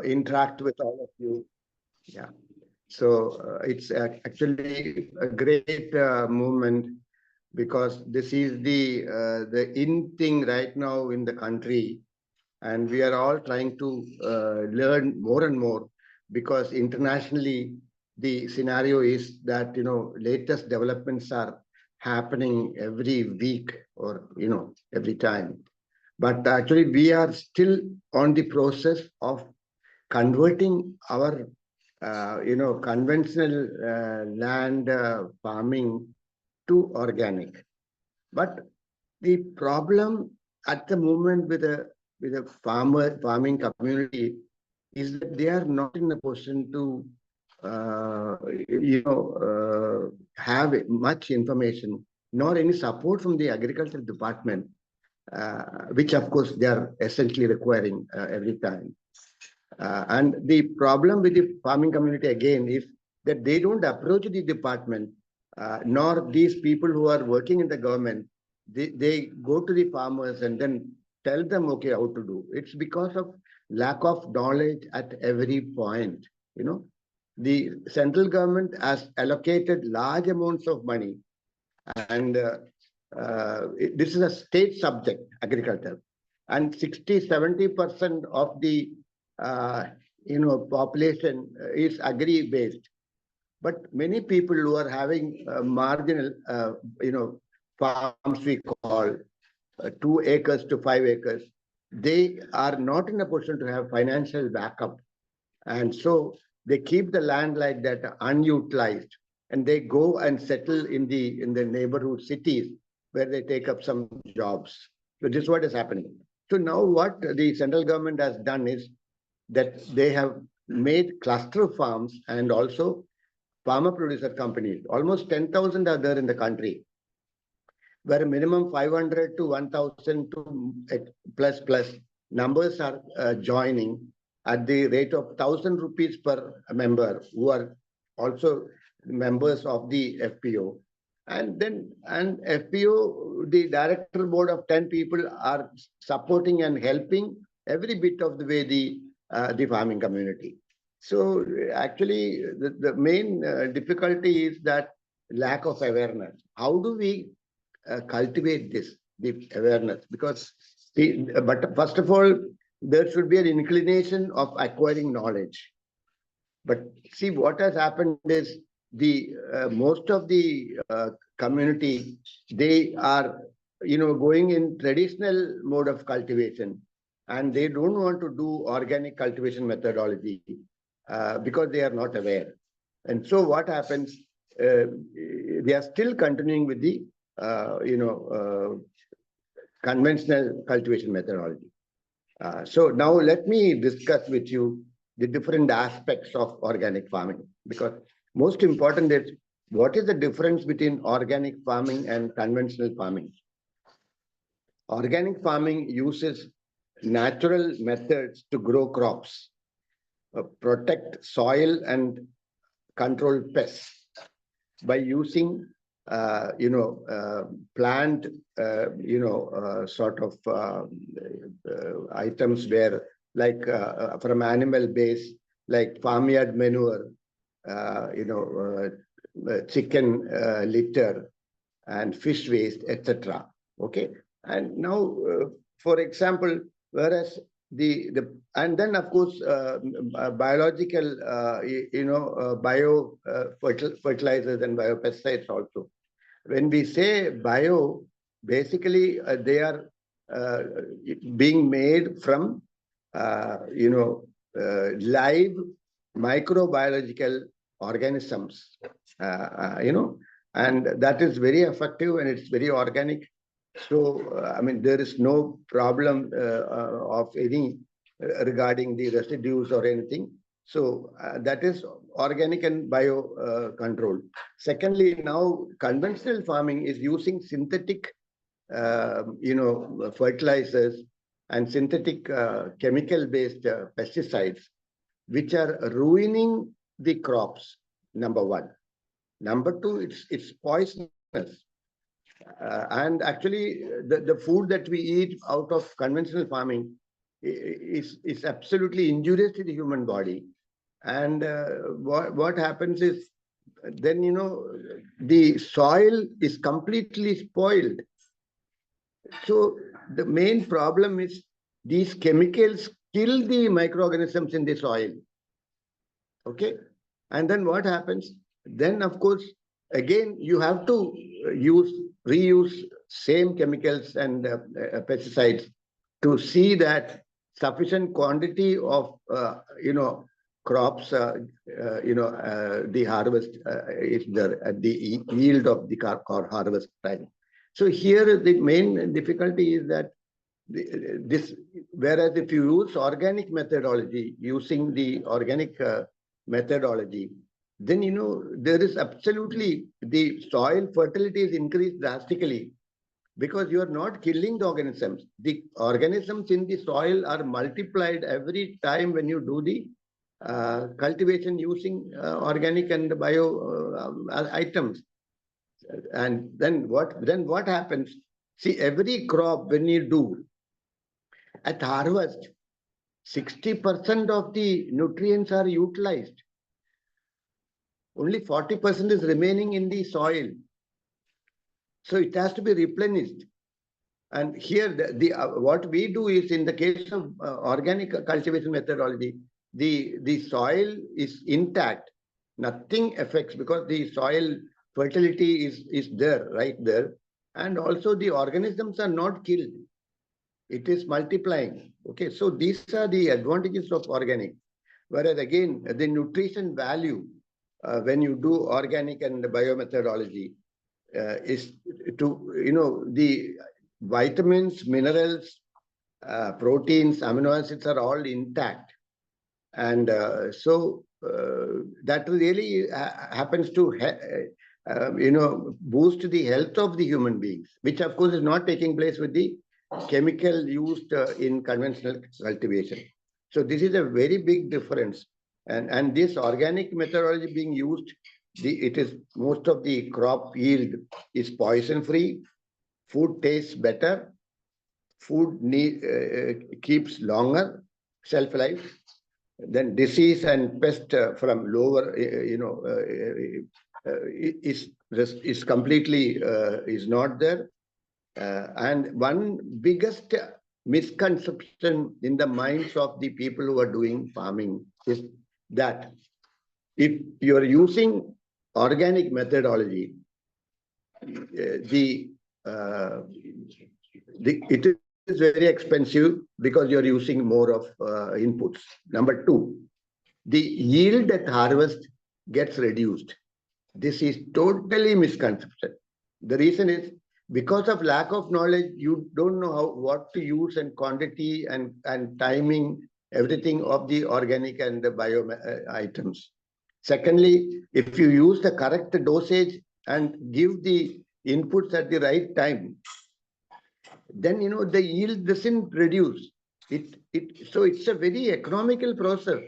interact with all of you. Yeah. So it's actually a great movement, because this is the in thing right now in the country, and we are all trying to learn more and more, because internationally the scenario is that latest developments are happening every week, or every time. But actually we are still on the process of converting our conventional land farming to organic. But the problem at the moment with the farming community is that they are not in a position to uh, have much information nor any support from the agriculture department, which of course they are essentially requiring every time. And the problem with the farming community again is that they don't approach the department, nor these people who are working in the government. They go to the farmers and then tell them, okay, how to do. It's because of lack of knowledge at every point. The central government has allocated large amounts of money, and this is a state subject, agriculture, and 60-70% of the uh, population is agri based. But many people who are having marginal farms, we call 2 acres to 5 acres, they are not in a position to have financial backup, and so they keep the land like that unutilized, and they go and settle in the neighborhood cities where they take up some jobs. So this is what is happening. So now what the central government has done is that they have made cluster farms and also farmer producer companies. Almost 10,000 are there in the country, where minimum 500 to 1,000 to plus numbers are joining at the rate of 1,000 rupees per member, who are also members of the FPO. And FPO, the director board of 10 people are supporting and helping every bit of the way the farming community. So actually, the main difficulty is that lack of awareness. How do we cultivate the awareness? Because but first of all, there should be an inclination of acquiring knowledge. But see, what has happened is the most of the community, they are going in traditional mode of cultivation, and they don't want to do organic cultivation methodology because they are not aware. And so what happens, they are still continuing with the conventional cultivation methodology. So now let me discuss with you the different aspects of organic farming, because most important is what is the difference between organic farming and conventional farming. Organic farming uses natural methods to grow crops, protect soil and control pests by using plant sort of items where, like from animal base, like farmyard manure, chicken litter and fish waste, etc. Okay, and now for example, whereas the and then of course biological bio fertilizers and biopesticides also. When we say bio, basically they are being made from live microbiological organisms, and that is very effective and it's very organic. So I mean, there is no problem of any regarding the residues or anything. So that is organic and bio control. Secondly, now conventional farming is using synthetic fertilizers and synthetic chemical based pesticides, which are ruining the crops, number one. Number two, it's poisonous. And actually, the food that we eat out of conventional farming is absolutely injurious to the human body. And what happens is, then, the soil is completely spoiled. So the main problem is these chemicals kill the microorganisms in the soil. Okay. And then what happens? Then, of course, again, you have to reuse same chemicals and pesticides to see that sufficient quantity of, crops, the harvest is there at the yield of the harvest time. So here the main difficulty is that whereas if you use organic methodology, using the organic methodology, then there is absolutely the soil fertility is increased drastically, because you are not killing the organisms. The organisms in the soil are multiplied every time when you do the cultivation using organic and bio items. And then what happens? See, every crop when you do at harvest, 60% of the nutrients are utilized. Only 40% is remaining in the soil. So it has to be replenished. And here, what we do is, in the case of organic cultivation methodology, the soil is intact. Nothing affects, because the soil fertility is there, right there. And also the organisms are not killed. It is multiplying. Okay, so these are the advantages of organic. Whereas again, the nutrition value, when you do organic and biomethodology, is to, the vitamins, minerals, proteins, amino acids are all intact. And so that really happens to, boost the health of the human beings, which of course is not taking place with the chemical used in conventional cultivation. So this is a very big difference. And this organic methodology being used, it is most of the crop yield is poison free, food tastes better, food keeps longer shelf life, then disease and pest from lower, is completely is not there. And one biggest misconception in the minds of the people who are doing farming is that if you are using organic methodology, it is very expensive because you are using more of inputs. Number two, the yield at harvest gets reduced. This is totally misconception. The reason is, because of lack of knowledge, you don't know what to use and quantity and timing, everything of the organic and the bio items. Secondly, if you use the correct dosage and give the inputs at the right time, then the yield doesn't reduce. So it's a very economical process.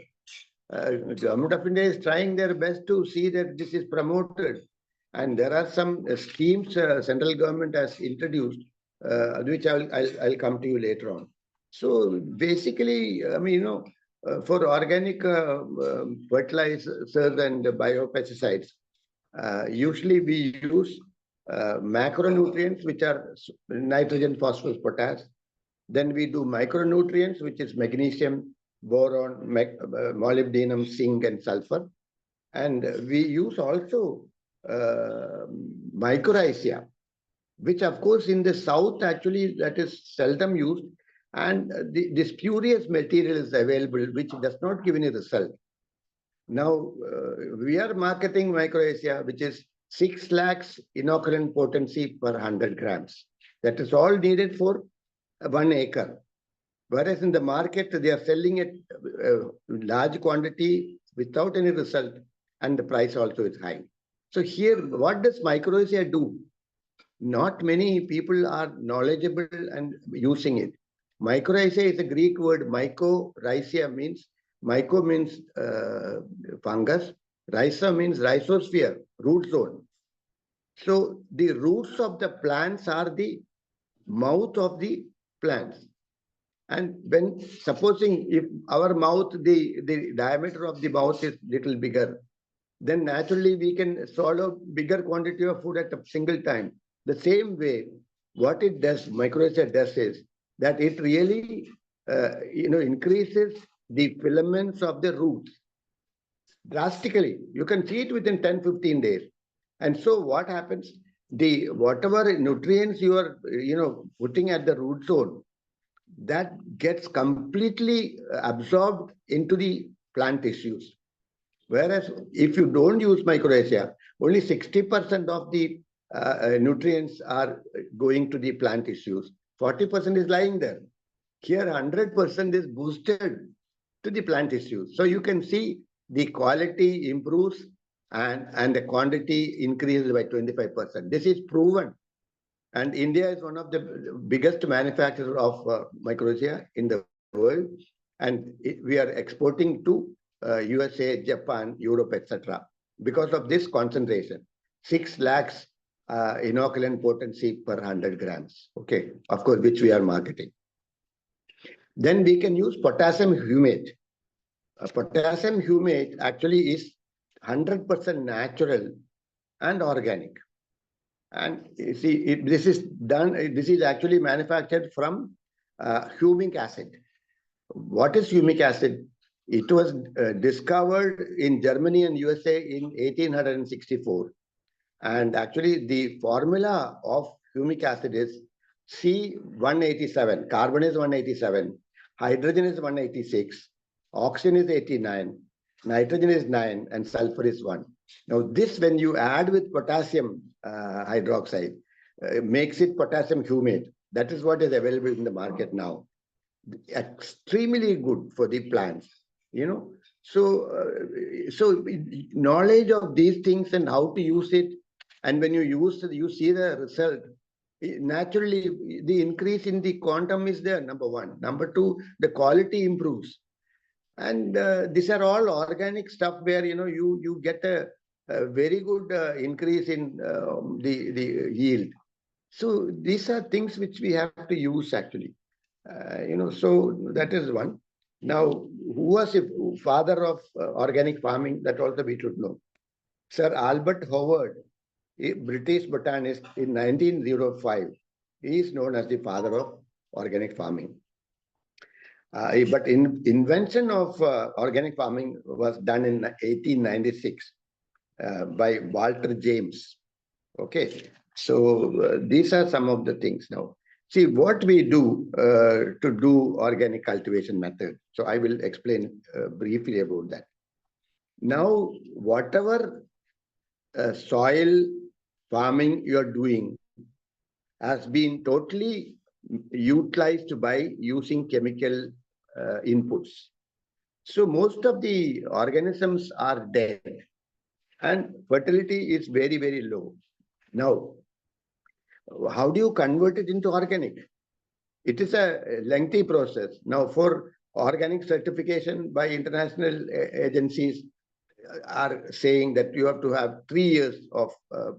Government of India is trying their best to see that this is promoted. And there are some schemes central government has introduced, which I'll come to you later on. So basically, I mean, for organic fertilizers and biopesticides, usually we use macronutrients, which are nitrogen, phosphorus, potash. Then we do micronutrients, which is magnesium, boron, molybdenum, zinc, and sulfur. And we use also mycorrhiza, which of course in the south actually that is seldom used. And the spurious material is available, which does not give any result. Now, we are marketing mycorrhiza, which is 6 lakhs inoculant potency per 100 grams. That is all needed for 1 acre. Whereas in the market, they are selling it large quantity without any result, and the price also is high. So here, what does mycorrhiza do? Not many people are knowledgeable and using it. Mycorrhiza is a Greek word. Mycorrhiza means, myco means fungus, rhiza means rhizosphere, root zone. So the roots of the plants are the mouth of the plants. And when supposing if our mouth, the diameter of the mouth is little bigger, then naturally we can swallow bigger quantity of food at a single time. The same way, what it does, microacia does is that it really, increases the filaments of the roots drastically. You can see it within 10-15 days. And so what happens? The whatever nutrients you are, putting at the root zone, that gets completely absorbed into the plant tissues. Whereas if you don't use microacia, only 60% of the nutrients are going to the plant tissues. 40% is lying there. Here, 100% is boosted to the plant tissues. So you can see the quality improves and the quantity increases by 25%. This is proven. And India is one of the biggest manufacturers of microacia in the world. And we are exporting to USA, Japan, Europe, etc. because of this concentration. 6 lakhs inoculant potency per 100 grams. Okay, of course, which we are marketing. Then we can use potassium humate. Potassium humate actually is 100% natural and organic. And you see, this is actually manufactured from humic acid. What is humic acid? It was discovered in Germany and USA in 1864. And actually, the formula of humic acid is C187. Carbon is 187. Hydrogen is 186. Oxygen is 89. Nitrogen is 9. And sulfur is 1. Now, this, when you add with potassium hydroxide, makes it potassium humate. That is what is available in the market now. Extremely good for the plants, So knowledge of these things and how to use it, and when you use it, you see the result. Naturally, the increase in the quantum is there, number one. Number two, the quality improves. And these are all organic stuff where, you get a very good increase in the yield. So these are things which we have to use actually. So that is one. Now, who was the father of organic farming? That also we should know. Sir Albert Howard, a British botanist in 1905. He is known as the father of organic farming. But invention of organic farming was done in 1896 by Walter James. Okay, so these are some of the things now. See what we do to do organic cultivation method. So I will explain briefly about that. Now, whatever soil farming you are doing has been totally utilized by using chemical inputs. So most of the organisms are dead and fertility is very, very low. Now, how do you convert it into organic? It is a lengthy process. Now, for organic certification by international agencies are saying that you have to have 3 years of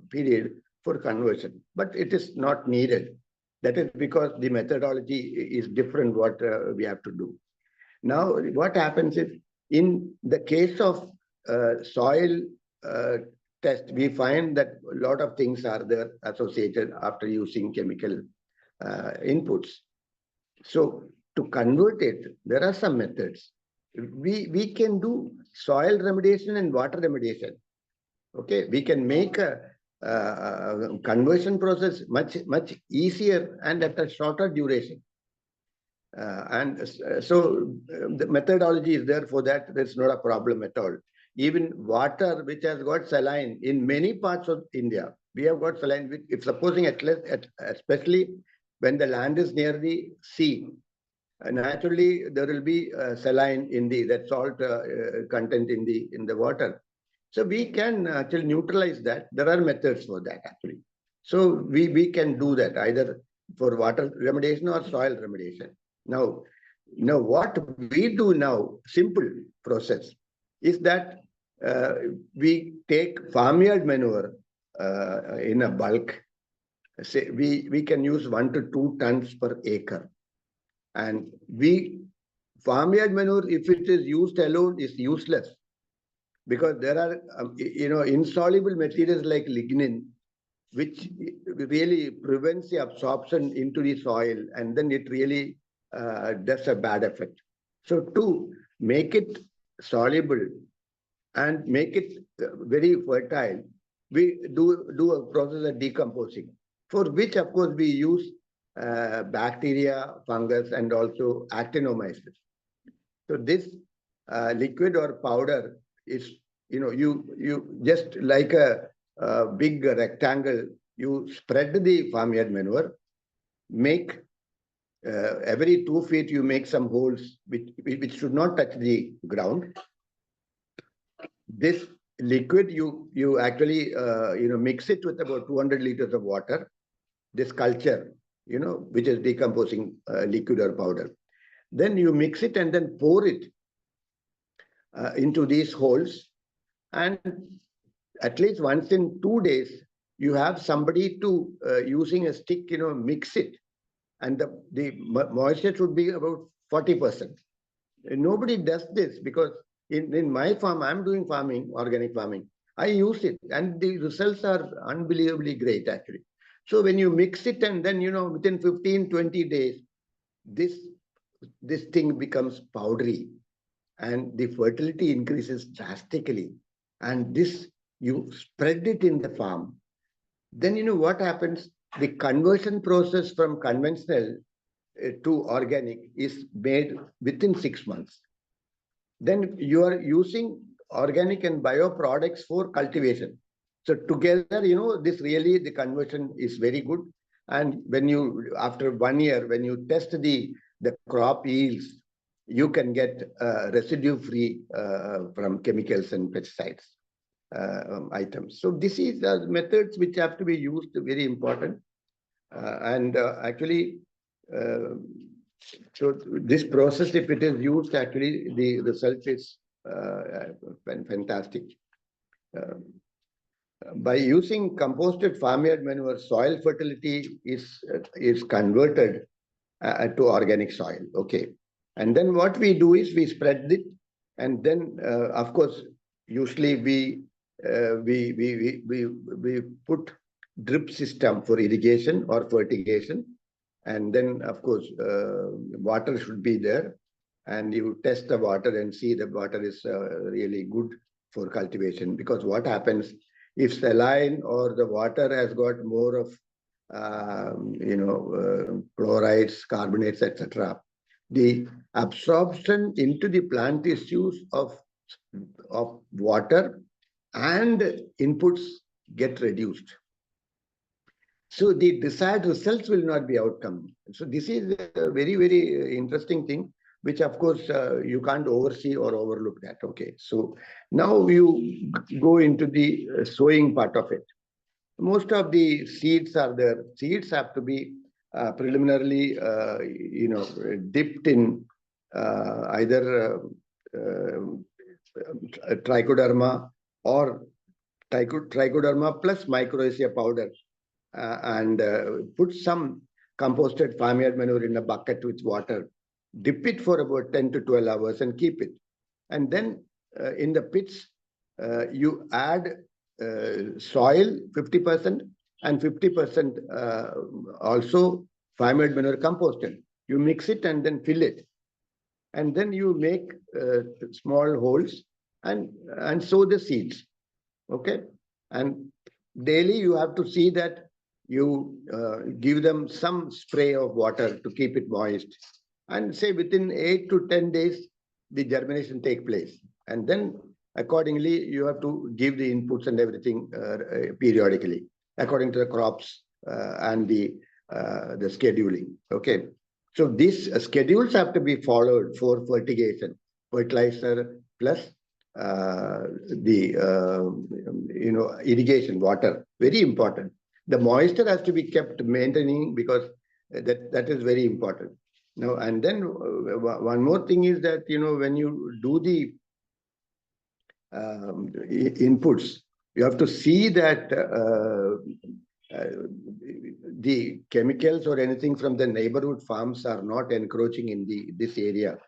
period for conversion, but it is not needed. That is because the methodology is different what we have to do. Now, what happens is, in the case of soil test, we find that a lot of things are there associated after using chemical inputs. So to convert it, there are some methods. We can do soil remediation and water remediation. Okay, we can make a conversion process much easier and at a shorter duration. So the methodology is there for that. There's not a problem at all. Even water which has got saline in many parts of India, we have got saline. If supposing especially when the land is near the sea, naturally there will be saline in that salt content in the water. So we can actually neutralize that. There are methods for that actually. So we can do that either for water remediation or soil remediation. Now what we do now, simple process, is that we take farmyard manure in a bulk. Say we can use 1 to 2 tons per acre. And farmyard manure, if it is used alone, is useless, because there are insoluble materials like lignin, which really prevents the absorption into the soil, and then it really does a bad effect. So to make it soluble and make it very fertile, we do a process of decomposing, for which, of course, we use bacteria, fungus, and also actinomyces. So this liquid or powder is, you just like a big rectangle, you spread the farmyard manure, make every 2 feet, you make some holes which should not touch the ground. This liquid, you actually mix it with about 200 liters of water. This culture, which is decomposing liquid or powder. Then you mix it and then pour it into these holes, and at least once in 2 days, you have somebody to using a stick, mix it, and the moisture should be about 40%. Nobody does this, because in my farm, I'm doing farming, organic farming. I use it, and the results are unbelievably great, actually. So when you mix it, and then, within 15, 20 days, this thing becomes powdery, and the fertility increases drastically. And this, you spread it in the farm. Then, what happens? The conversion process from conventional to organic is made within 6 months. Then you are using organic and bio products for cultivation. So together, this really, the conversion is very good. And when you, after 1 year, when you test the crop yields, you can get residue-free from chemicals and pesticides items. So this is the methods which have to be used, very important. Actually, so this process, if it is used, actually the result is fantastic. By using composted farmyard manure, soil fertility is converted to organic soil. Okay, and then what we do is we spread it, and then of course, usually we put drip system for irrigation or fertigation. And then, of course, water should be there. And you test the water and see the water is really good for cultivation. Because what happens, if saline or the water has got more of, chlorides, carbonates, etc., the absorption into the plant tissues of water and inputs get reduced. So the desired results will not be outcome. So this is a very, very interesting thing, which of course you can't oversee or overlook that. Okay, so now you go into the sowing part of it. Most of the seeds are there. Seeds have to be preliminarily, dipped in either trichoderma or trichoderma plus mycorrhizae powder. And put some composted farmyard manure in a bucket with water, dip it for about 10 to 12 hours and keep it. And then in the pits, you add soil 50% and 50% also farmyard manure composted. You mix it and then fill it. And then you make small holes and sow the seeds. Okay. And daily you have to see that you give them some spray of water to keep it moist, and say within 8 to 10 days the germination take place, and then accordingly you have to give the inputs and everything periodically according to the crops and the scheduling. Okay, so these schedules have to be followed for fertigation, fertilizer plus irrigation, water, very important. The moisture has to be kept maintaining, because that is very important. Now, and then one more thing is that, when you do the inputs, you have to see that the chemicals or anything from the neighborhood farms are not encroaching in this area,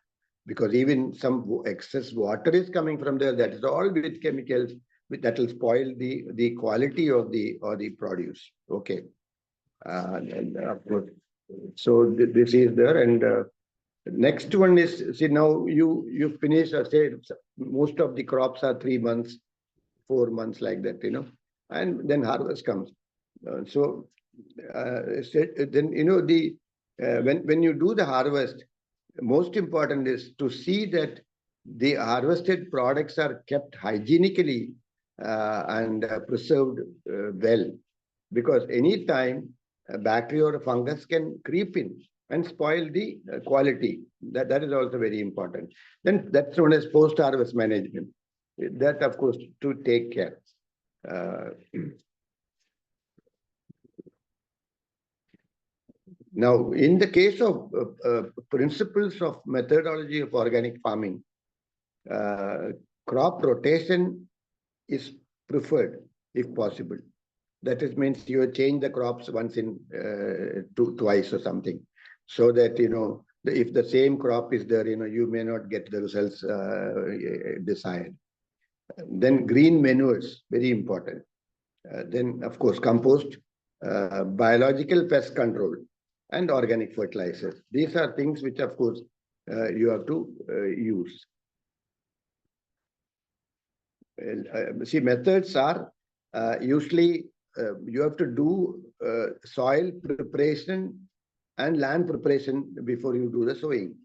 because even some excess water is coming from there. That is all with chemicals that will spoil the quality of the produce. Okay, and of course, so this is there. And next one is, see, now you finish, say most of the crops are 3 months, 4 months, like that, and then harvest comes. So then when you do the harvest, most important is to see that the harvested products are kept hygienically and preserved well, because any time a bacteria or a fungus can creep in and spoil the quality. That is also very important. Then that's known as post-harvest management. That, of course, to take care. Now, in the case of principles of methodology of organic farming, crop rotation is preferred if possible. That is, means you change the crops once in twice or something, so that if the same crop is there, you may not get the results desired. Then green manures, very important. Then, of course, compost, biological pest control, and organic fertilizers. These are things which, of course, you have to use. See, methods are usually you have to do soil preparation and land preparation before you do the sowing.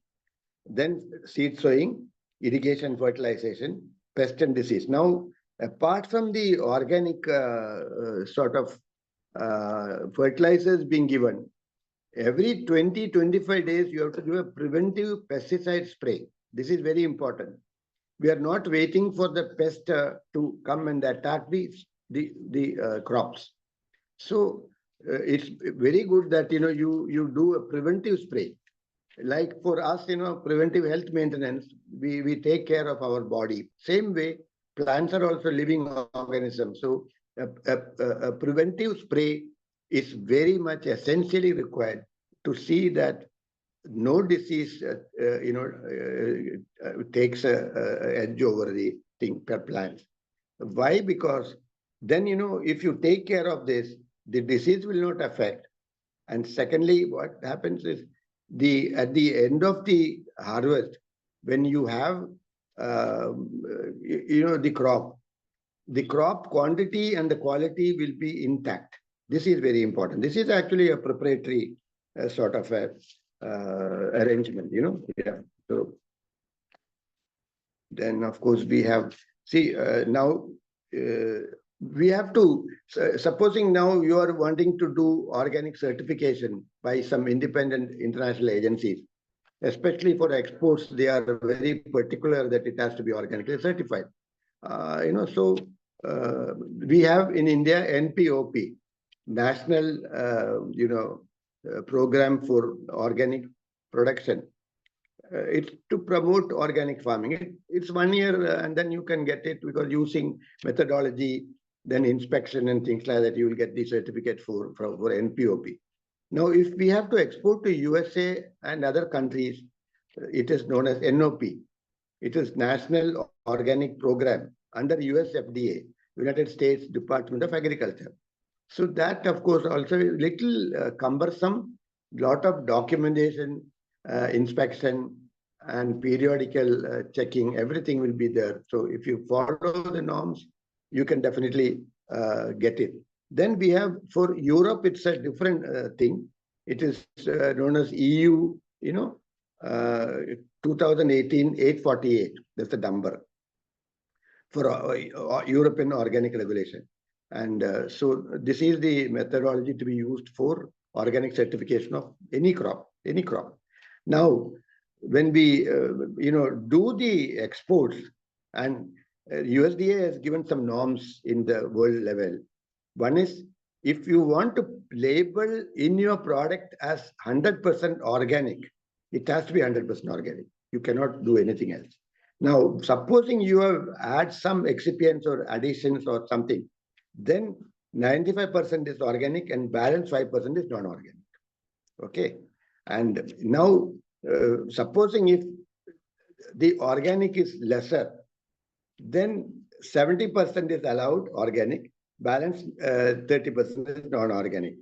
Then seed sowing, irrigation, fertilization, pest and disease. Now, apart from the organic sort of fertilizers being given, every 20-25 days, you have to do a preventive pesticide spray. This is very important. We are not waiting for the pest to come and attack the crops. So it's very good that you do a preventive spray. Like for us, preventive health maintenance, we take care of our body. Same way, plants are also living organisms. So a preventive spray is very much essentially required to see that no disease takes a edge over the thing per plant. Why? Because then if you take care of this, the disease will not affect. And secondly, what happens is at the end of the harvest, when you have the crop quantity and the quality will be intact. This is very important. This is actually a proprietary sort of a arrangement, Yeah. So then, of course, we have, now we have to, supposing now you are wanting to do organic certification by some independent international agencies, especially for exports, they are very particular that it has to be organically certified. So we have in India NPOP, National, Program for Organic Production. It's to promote organic farming. It's 1 year and then you can get it, because using methodology, then inspection and things like that, you will get the certificate for NPOP. Now, if we have to export to USA and other countries, it is known as NOP. It is National Organic Program under US FDA, United States Department of Agriculture. So that, of course, also is little cumbersome, lot of documentation, inspection, and periodical checking. Everything will be there. So if you follow the norms, you can definitely get it. Then we have, for Europe, it's a different thing. It is known as EU, 2018-848. That's the number for European organic regulation. And so this is the methodology to be used for organic certification of any crop. Now, when we do the exports, and USDA has given some norms in the world level. One is, if you want to label in your product as 100% organic, it has to be 100% organic. You cannot do anything else. Now, supposing you have add some excipients or additions or something, then 95% is organic and balance 5% is non-organic. Okay. And now, supposing if the organic is lesser, then 70% is allowed organic, balance 30% is non-organic.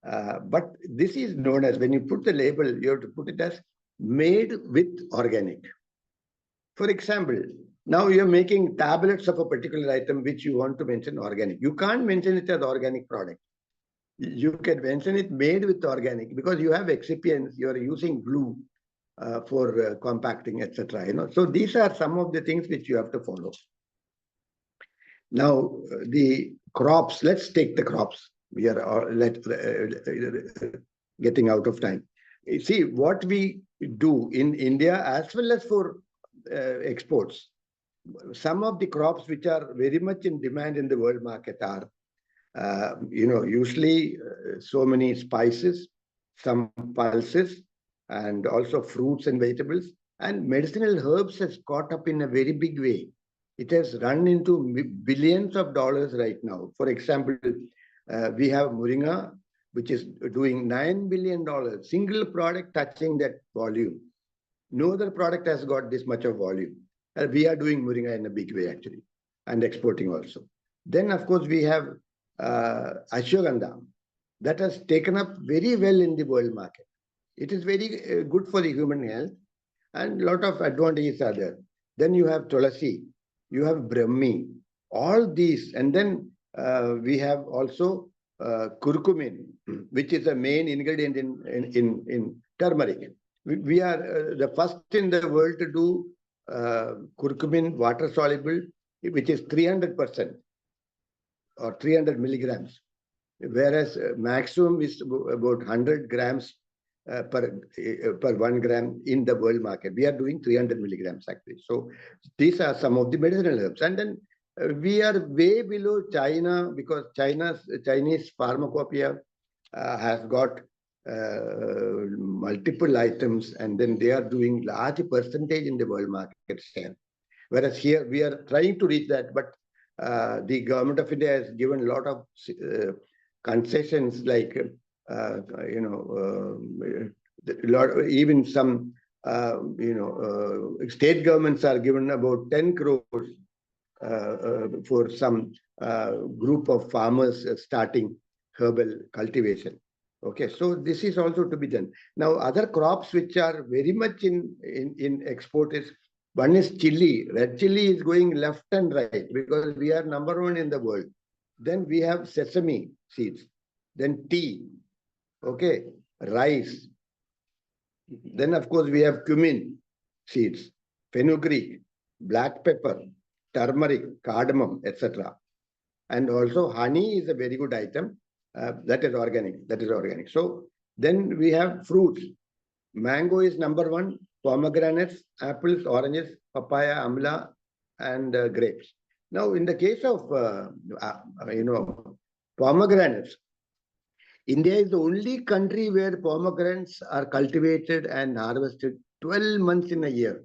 But this is known as, when you put the label, you have to put it as made with organic. For example, now you're making tablets of a particular item which you want to mention organic. You can't mention it as organic product. You can mention it made with organic because you have excipients, you're using glue for compacting, etc. So these are some of the things which you have to follow. Now, the crops, let's take the crops. We are getting out of time. You see, what we do in India as well as for exports, some of the crops which are very much in demand in the world market are, usually so many spices, some pulses, and also fruits and vegetables. And medicinal herbs has caught up in a very big way. It has run into billions of dollars right now. For example, we have Moringa, which is doing $9 billion, single product touching that volume. No other product has got this much of volume. We are doing Moringa in a big way, actually, and exporting also. Then, of course, we have Ashwagandha. That has taken up very well in the world market. It is very good for the human health, and a lot of advantages are there. Then you have Tulasi, you have Brahmi, all these. And then we have also curcumin, which is a main ingredient in turmeric. We are the first in the world to do curcumin water soluble, which is 300% or 300 milligrams, whereas maximum is about 100 grams per 1 gram in the world market. We are doing 300 milligrams actually. So these are some of the medicinal herbs. And then we are way below China because Chinese pharmacopoeia has got multiple items, and then they are doing large percentage in the world market share. Whereas here we are trying to reach that, but the government of India has given a lot of concessions, like even some state governments are given about 10 crores for some group of farmers starting herbal cultivation. Okay, so this is also to be done. Now, other crops which are very much in export is, one is chili. Red chili is going left and right because we are #1 in the world. Then we have sesame seeds, then tea, okay, rice. Then, of course, we have cumin seeds, fenugreek, black pepper, turmeric, cardamom, etc. And also honey is a very good item. That is organic. That is organic. So then we have fruits. Mango is #1. Pomegranates, apples, oranges, papaya, amla, and grapes. Now, in the case of pomegranates, India is the only country where pomegranates are cultivated and harvested 12 months in a year.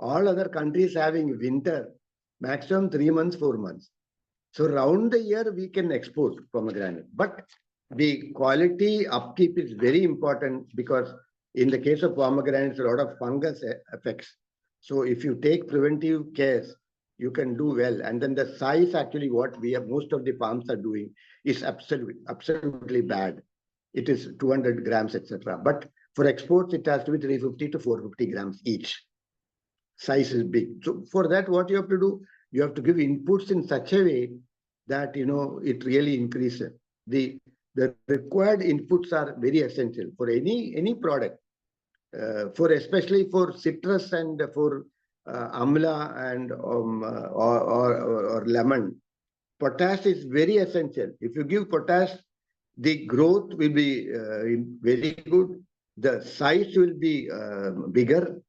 All other countries having winter, maximum 3 months, 4 months. So round the year, we can export pomegranate. But the quality upkeep is very important because in the case of pomegranates, a lot of fungus effects. So if you take preventive cares, you can do well. And then the size, actually, what we have, most of the farms are doing is absolutely bad. It is 200 grams, etc. But for exports, it has to be 350 to 450 grams each. Size is big. So for that, what you have to do, you have to give inputs in such a way that, it really increases. The required inputs are very essential for any product, especially for citrus and for amla and or lemon. Potash is very essential. If you give potash, the growth will be very good. The size will be bigger.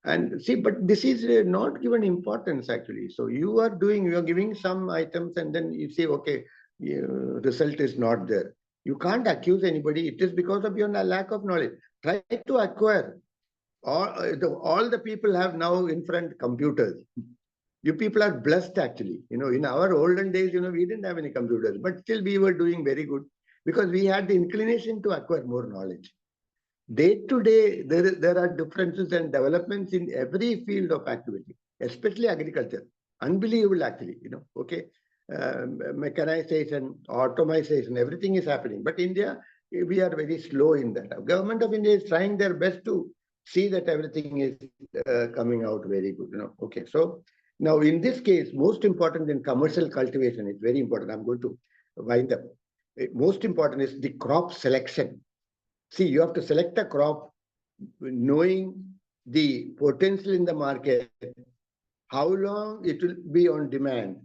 And see, but this is not given importance actually. So you are giving some items and then you say, okay, result is not there. You can't accuse anybody. It is because of your lack of knowledge. Try to acquire. All the people have now in front computers. You people are blessed actually. In our olden days, we didn't have any computers, but still we were doing very good because we had the inclination to acquire more knowledge. Day to day, there are differences and developments in every field of activity, especially agriculture. Unbelievable, actually. Okay, mechanization, automation, everything is happening. But India, we are very slow in that. Government of India is trying their best to see that everything is coming out very good. Okay, so now in this case, most important in commercial cultivation, it's very important. I'm going to wind up. Most important is the crop selection. See, you have to select a crop knowing the potential in the market, how long it will be on demand,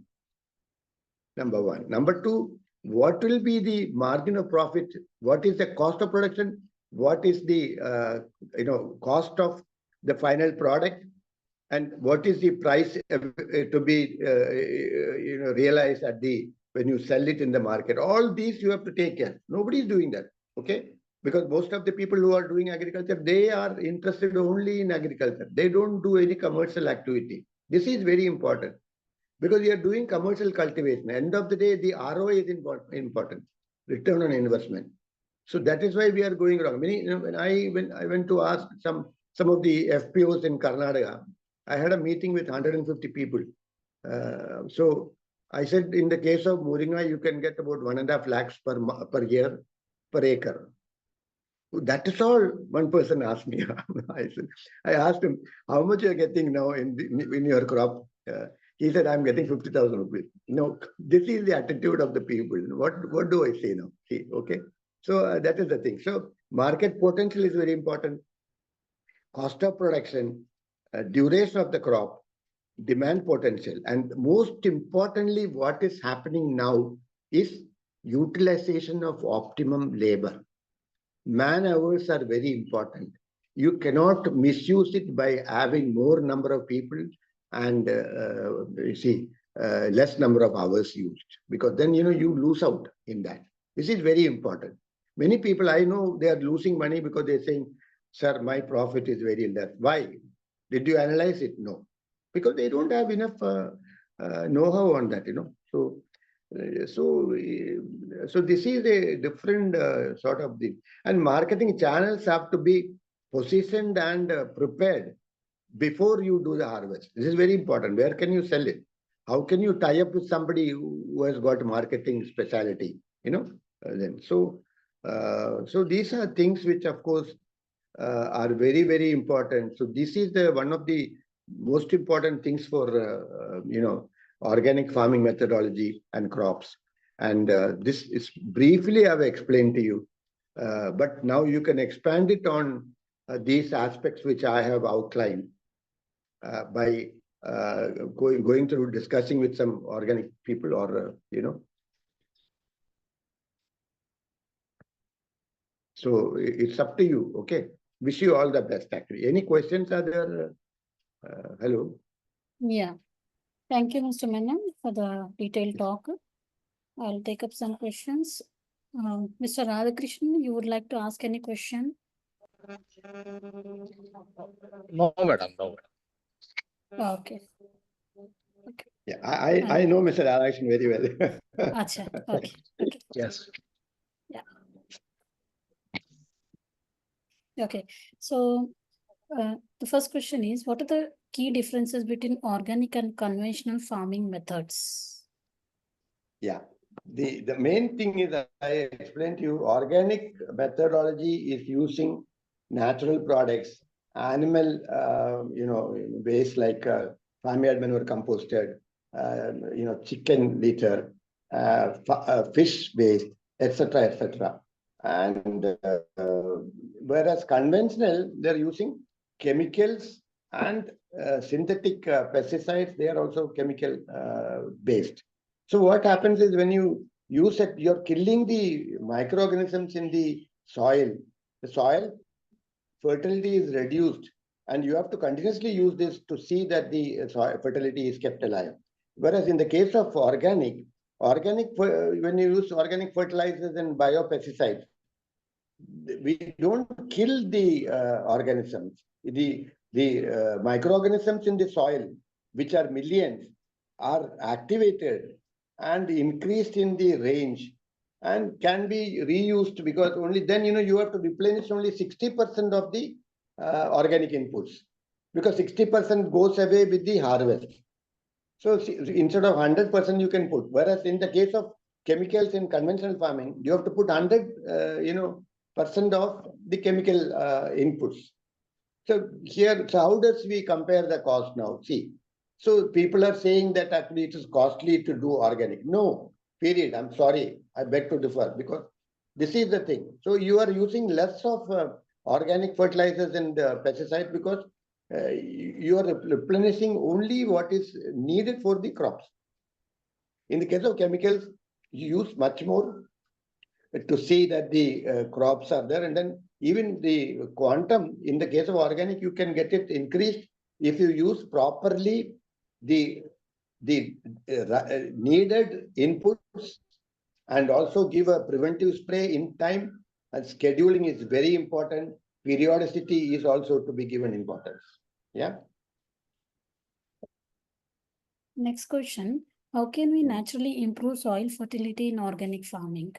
number one. Number two, what will be the margin of profit? What is the cost of production? What is the cost of the final product? And what is the price to be realized when you sell it in the market? All these you have to take care. Nobody is doing that. Okay. Because most of the people who are doing agriculture, they are interested only in agriculture. They don't do any commercial activity. This is very important because you are doing commercial cultivation. End of the day, the ROI is important, return on investment. So that is why we are going wrong. When I went to ask some of the FPOs in Karnataka, I had a meeting with 150 people. So I said, in the case of Moringa, you can get about 1.5 lakhs per year per acre. That is all one person asked me. I asked him, how much you are getting now in your crop? He said, I'm getting 50,000 rupees. This is the attitude of the people. What do I say now? See, okay. So that is the thing. So market potential is very important. Cost of production, duration of the crop, demand potential, and most importantly, what is happening now is utilization of optimum labor. Man hours are very important. You cannot misuse it by having more number of people and less number of hours used, because then you lose out in that. This is very important. Many people I know, they are losing money because they're saying, sir, my profit is very less. Why? Did you analyze it? No, because they don't have enough know-how on that. So this is a different sort of thing. And marketing channels have to be positioned and prepared before you do the harvest. This is very important. Where can you sell it? How can you tie up with somebody who has got marketing specialty? So these are things which, of course, are very, very important. So this is one of the most important things for organic farming methodology and crops. And this is briefly I've explained to you, but now you can expand it on these aspects which I have outlined by going through discussing with some organic people or So it's up to you. Okay. Wish you all the best. Actually, any questions are there? Hello. Yeah. Thank you, Mr. Menon, for the detailed talk. I'll take up some questions. Mr. Radhakrishnan, you would like to ask any question? No, madam. No, madam. Okay. Yeah, I know Mr. Radhakrishnan very well. Acha. Okay. Okay. Yes. Yeah. Okay. So the first question is, what are the key differences between organic and conventional farming methods? Yeah. The main thing is, I explained to you, organic methodology is using natural products, animal, waste like farmyard manure composted, chicken litter, fish waste, etc., etc. And whereas conventional, they're using chemicals and synthetic pesticides. They are also chemical based. So what happens is, when you use it, you're killing the microorganisms in the soil. The soil fertility is reduced, and you have to continuously use this to see that the soil fertility is kept alive. Whereas in the case of organic, when you use organic fertilizers and biopesticides, we don't kill the organisms, the microorganisms in the soil. which are millions, are activated and increased in the range and can be reused, because only then, you have to replenish only 60% of the organic inputs, because 60% goes away with the harvest. So instead of 100% you can put, whereas in the case of chemicals in conventional farming, you have to put 100 percent of the chemical inputs. So here, so how does we compare the cost now? See, so people are saying that actually it is costly to do organic. No, period. I'm sorry, I beg to differ, because this is the thing. So you are using less of organic fertilizers and pesticides, because you are replenishing only what is needed for the crops. In the case of chemicals, you use much more to see that the crops are there, and then even the quantum in the case of organic, you can get it increased if you use properly the needed inputs, and also give a preventive spray in time, and scheduling is very important. Periodicity is also to be given importance. Yeah. Next question. How can we naturally improve soil fertility in organic farming?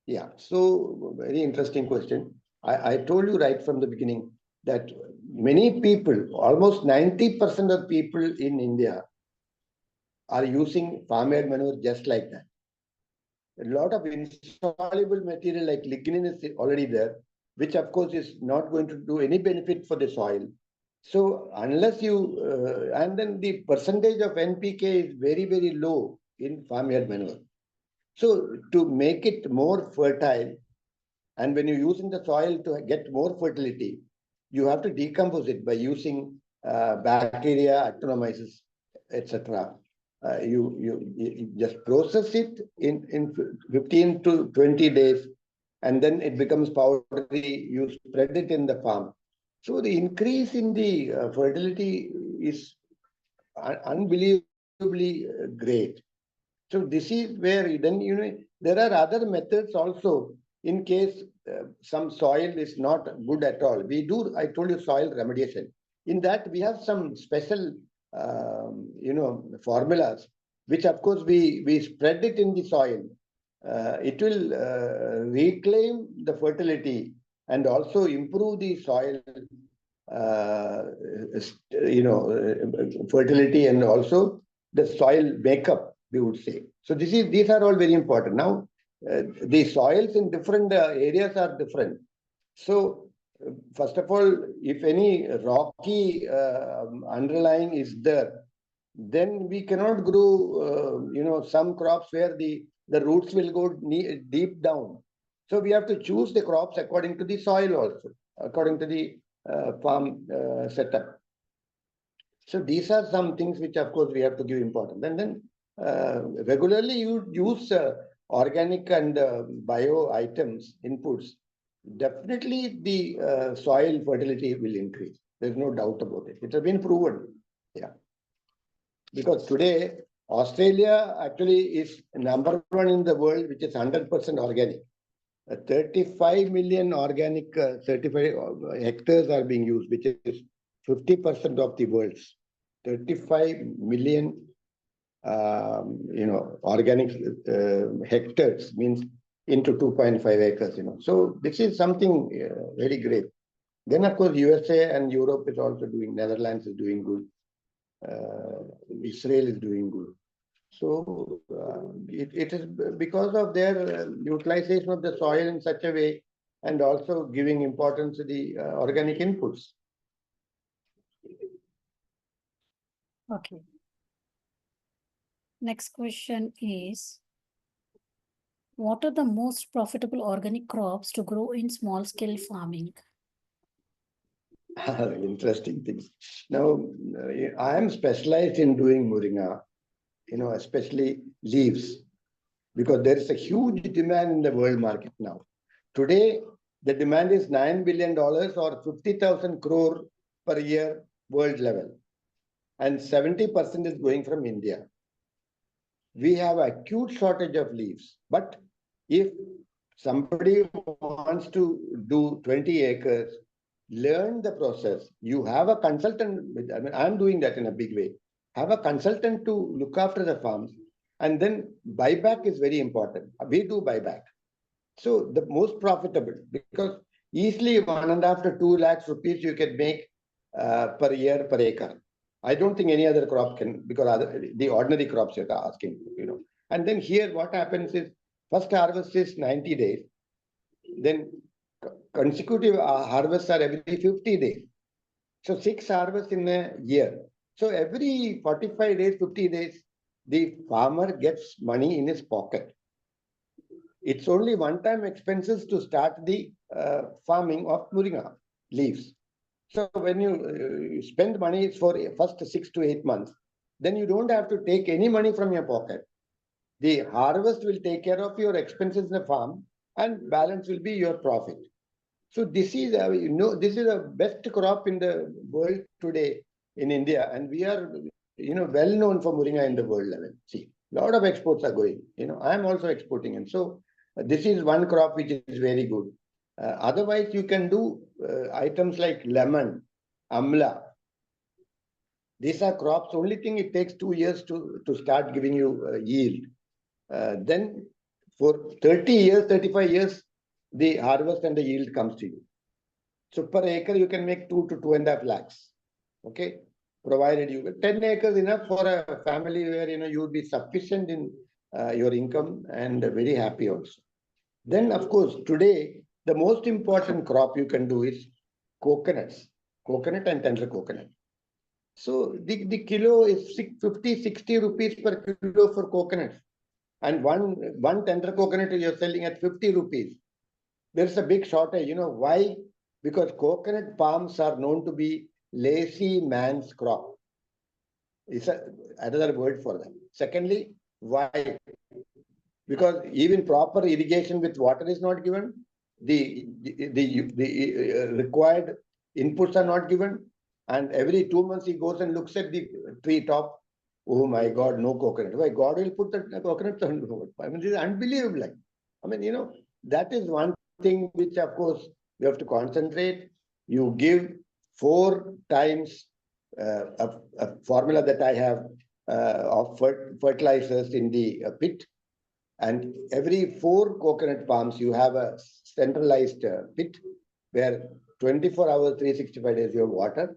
Yeah, so very interesting question. I told you right from the beginning that many people, almost 90% of people in India are using farmyard manure just like that. A lot of insoluble material like lignin is already there, which of course is not going to do any benefit for the soil. So unless you, and then the percentage of NPK is very, very low in farmyard manure. So to make it more fertile, and when you're using the soil to get more fertility, you have to decompose it by using bacteria, actinomyces, etc. You just process it in 15 to 20 days, and then it becomes powdery. You spread it in the farm. So the increase in the fertility is unbelievably great. So this is where then there are other methods also in case some soil is not good at all. I told you, soil remediation. In that we have some special formulas, which of course we spread it in the soil. It will reclaim the fertility and also improve the soil fertility, and also the soil makeup, we would say. So these are all very important. Now, the soils in different areas are different. So, first of all, if any rocky underlying is there, then we cannot grow, some crops where the roots will go deep down. So we have to choose the crops according to the soil also, according to the farm setup. So these are some things which, of course, we have to give importance. And then regularly you use organic and bio items, inputs. Definitely the soil fertility will increase. There's no doubt about it. It has been proven. Yeah. Because today, Australia actually is number one in the world, which is 100% organic. 35 million organic certified hectares are being used, which is 50% of the world's. 35 million, organic hectares means into 2.5 acres, So this is something very great. Then, of course, USA and Europe is also doing, Netherlands is doing good. Israel is doing good. So it is because of their utilization of the soil in such a way, and also giving importance to the organic inputs. Okay. Next question is, what are the most profitable organic crops to grow in small scale farming? Interesting things. Now, I am specialized in doing moringa, especially leaves, because there is a huge demand in the world market now. Today, the demand is $9 billion or 50,000 crore per year world level, and 70% is going from India. We have an acute shortage of leaves, but if somebody wants to do 20 acres, learn the process. You have a consultant. I mean, I'm doing that in a big way. Have a consultant to look after the farms, and then buyback is very important. We do buyback. So the most profitable, because easily 1.5 to 2 lakhs rupees you can make per year per acre. I don't think any other crop can, because the ordinary crops you're asking, And then here what happens is first harvest is 90 days, then consecutive harvests are every 50 days. So 6 harvests in a year. So every 45 days, 50 days, the farmer gets money in his pocket. It's only one-time expenses to start the farming of moringa leaves. So when you spend money for first 6 to 8 months, then you don't have to take any money from your pocket. The harvest will take care of your expenses in the farm, and balance will be your profit. So this is this is the best crop in the world today in India, and we are well known for moringa in the world level. See, a lot of exports are going. I am also exporting, and so this is one crop which is very good. Otherwise, you can do items like lemon, amla. These are crops. Only thing it takes 2 years to start giving you yield. Then for 30 years, 35 years, the harvest and the yield comes to you. So per acre, you can make 2 to 2.5 lakhs. Okay. Provided you get 10 acres enough for a family where, you will be sufficient in your income and very happy also. Then, of course, today, the most important crop you can do is coconuts, coconut and tender coconut. So the kilo is 50, 60 rupees per kilo for coconuts. And one tender coconut you're selling at 50 rupees. There's a big shortage. Why? Because coconut palms are known to be lazy man's crop. It's another word for them. Secondly, why? Because even proper irrigation with water is not given. The required inputs are not given. And every 2 months he goes and looks at the tree top. Oh my God, no coconut. Why? God will put the coconut on the road. I mean, this is unbelievable. That is one thing which, of course, you have to concentrate. You give 4 times a formula that I have of fertilizers in the pit. And every 4 coconut palms, you have a centralized pit where 24 hours, 365 days you have water.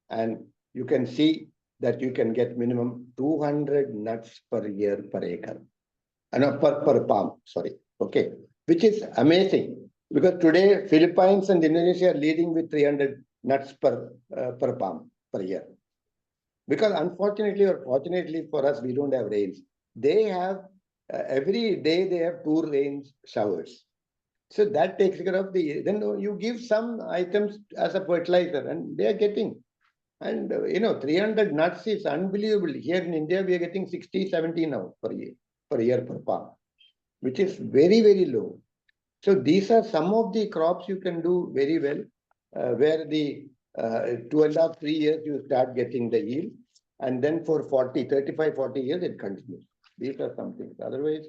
And you can see that you can get minimum 200 nuts per year per acre. No, per palm, sorry. Okay. Which is amazing. Because today, Philippines and Indonesia are leading with 300 nuts per palm per year. Because unfortunately or fortunately for us, we don't have rains. They have, every day they have 2 rain showers. So that takes care of then you give some items as a fertilizer and they are getting. And 300 nuts is unbelievable. Here in India, we are getting 60, 70 now per year per palm, which is very, very low. So these are some of the crops you can do very well, where the 2.5, 3 years you start getting the yield. And then for 35, 40 years, it continues. These are some things. Otherwise,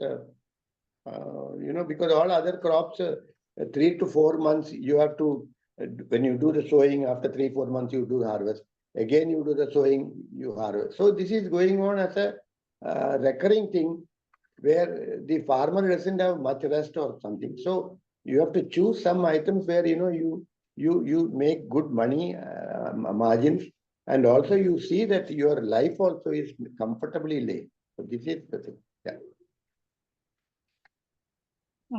because all other crops, 3 to 4 months, you have to, when you do the sowing, after 3, 4 months, you do the harvest. Again, you do the sowing, you harvest. So this is going on as a recurring thing where the farmer doesn't have much rest or something. So you have to choose some items where, you make good money, margins, and also you see that your life also is comfortably laid. So this is the thing. Yeah.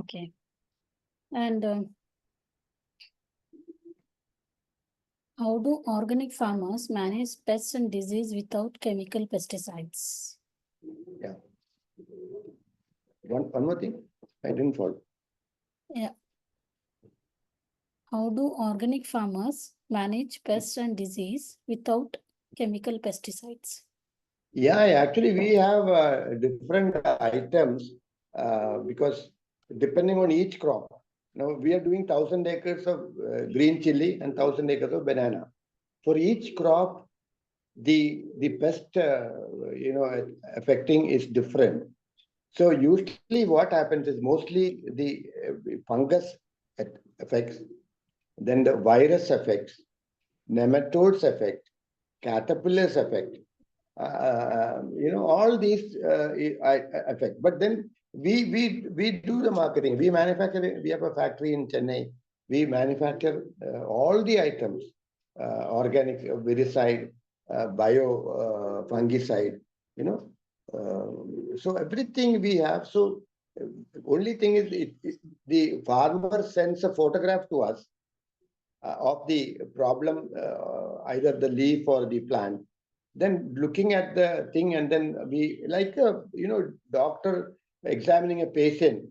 Okay. And how do organic farmers manage pests and disease without chemical pesticides? Yeah. One more thing. I didn't follow. Yeah. How do organic farmers manage pests and disease without chemical pesticides? Yeah, actually, we have different items because depending on each crop. Now, we are doing 1,000 acres of green chili and 1,000 acres of banana. For each crop, the pest, affecting is different. So usually what happens is mostly the fungus affects. then the virus effects, nematodes effect, caterpillars effect, all these affect. But then we do the marketing. We manufacture. We have a factory in Chennai. We manufacture all the items, organic viricide, bio fungicide. So everything we have. So only thing is, the farmer sends a photograph to us of the problem, either the leaf or the plant. Then looking at the thing, and then we, like a doctor examining a patient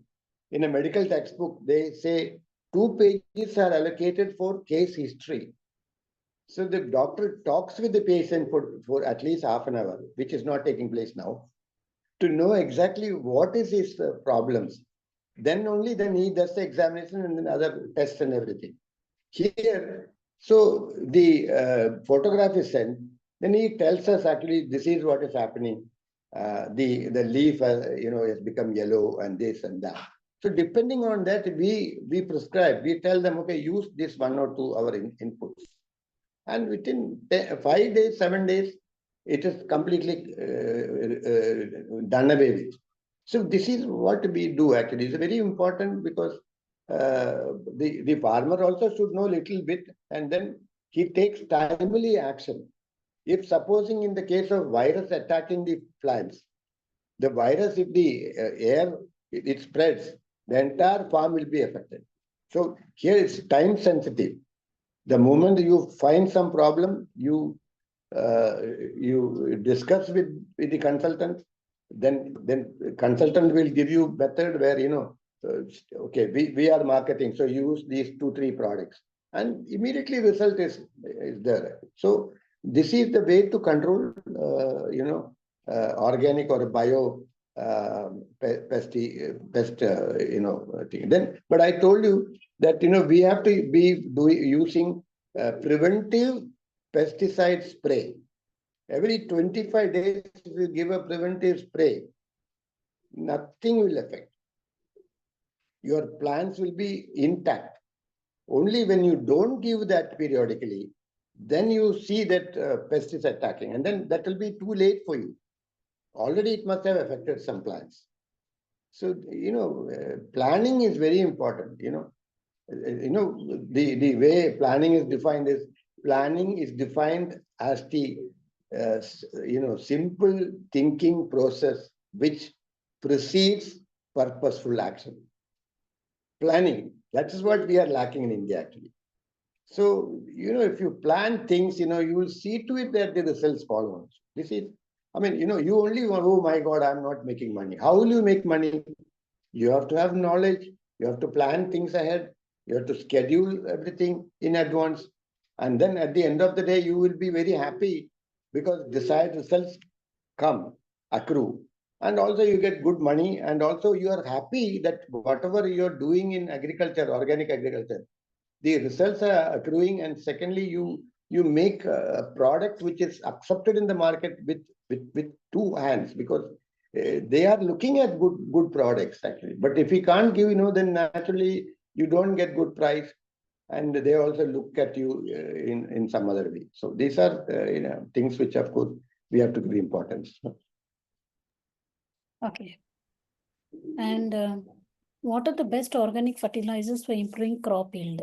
in a medical textbook, they say 2 pages are allocated for case history. So the doctor talks with the patient for at least half an hour, which is not taking place now, to know exactly what is his problems. Then only then he does the examination and then other tests and everything. Here, so the photograph is sent, then he tells us actually this is what is happening. The leaf, has become yellow and this and that. So depending on that, we prescribe. We tell them, okay, use this 1 or 2 hour inputs, and within 5 days, 7 days, it is completely done away with. So this is what we do actually. It's very important because the farmer also should know a little bit, and then he takes timely action. If supposing in the case of virus attacking the plants, the virus, if the air, it spreads, the entire farm will be affected. So here it's time sensitive. The moment you find some problem, you discuss with the consultant, then consultant will give you method where okay, we are marketing, so use these 2-3 products, and immediately result is there. So this is the way to control organic or bio pest thing. Then, but I told you that we have to be using preventive pesticide spray. Every 25 days, if you give a preventive spray, nothing will affect. Your plants will be intact. Only when you don't give that periodically, then you see that pest is attacking, and then that will be too late for you. Already it must have affected some plants. So, planning is very important. The way planning is defined is, planning is defined as the simple thinking process which precedes purposeful action. Planning, that is what we are lacking in India actually. So, if you plan things, you will see to it that the results follow. This is, you only want, oh my God, I'm not making money. How will you make money? You have to have knowledge. You have to plan things ahead. You have to schedule everything in advance. And then at the end of the day, you will be very happy because desired results come, accrue. And also you get good money. And also you are happy that whatever you're doing in agriculture, organic agriculture, the results are accruing. And secondly, you make a product which is accepted in the market with 2 hands, because they are looking at good products actually. But if we can't give, then naturally you don't get good price, and they also look at you in some other way. So these are things which, of course, we have to give importance. Okay. And what are the best organic fertilizers for improving crop yield?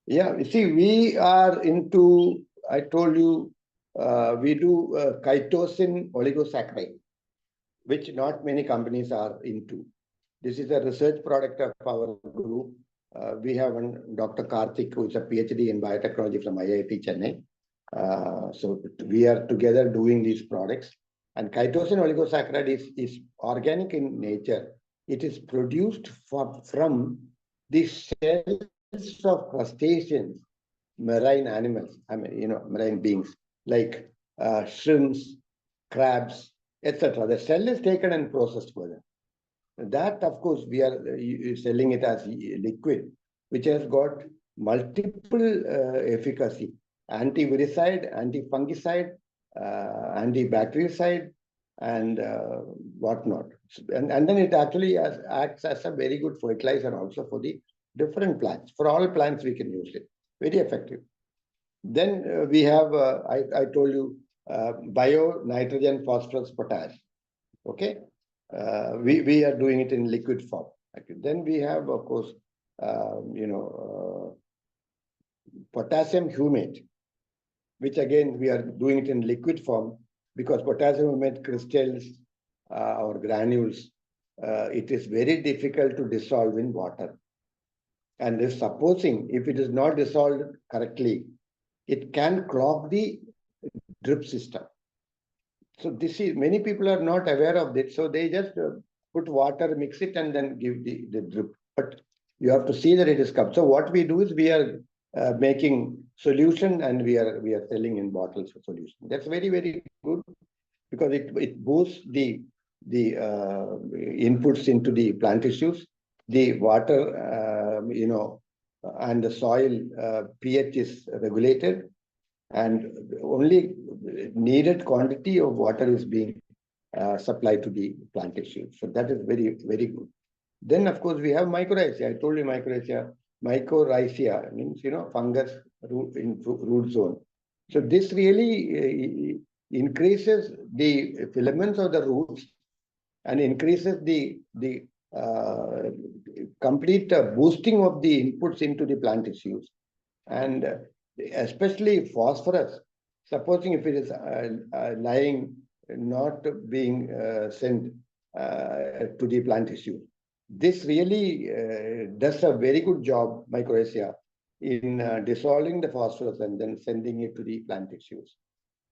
Yeah, you see, we are into, I told you, we do chitosan oligosaccharide, which not many companies are into. This is a research product of our group. We have one Dr. Karthik, who is a PhD in biotechnology from IIT Chennai. So we are together doing these products. And chitosan oligosaccharide is organic in nature. It is produced from the cells of crustaceans, marine animals, marine beings, like shrimps, crabs, etc. The cell is taken and processed further. That, of course, we are selling it as liquid, which has got multiple efficacy: anti-viricide, anti-fungicide, antibactericide, and whatnot. And then it actually acts as a very good fertilizer also for the different plants. For all plants, we can use it. Very effective. Then we have, I told you, bio, nitrogen, phosphorus, potash. Okay. We are doing it in liquid form. Okay. Then we have, of course, potassium humate, which again, we are doing it in liquid form because potassium humate crystals or granules, it is very difficult to dissolve in water. And if supposing if it is not dissolved correctly, it can clog the drip system. So this is, many people are not aware of this. So they just put water, mix it, and then give the drip. But you have to see that it is cupped. So what we do is we are making solution and we are selling in bottles for solution. That's very, very good because it boosts the inputs into the plant tissues, the water, and the soil pH is regulated, and only needed quantity of water is being supplied to the plant tissue. So that is very, very good. Then, of course, we have mycorrhizae. I told you mycorrhizae. Mycorrhizae means, fungus in root zone. So this really increases the filaments of the roots and increases the complete boosting of the inputs into the plant tissues. And especially phosphorus, supposing if it is lying, not being sent to the plant tissue. This really does a very good job, mycorrhizae, in dissolving the phosphorus and then sending it to the plant tissues.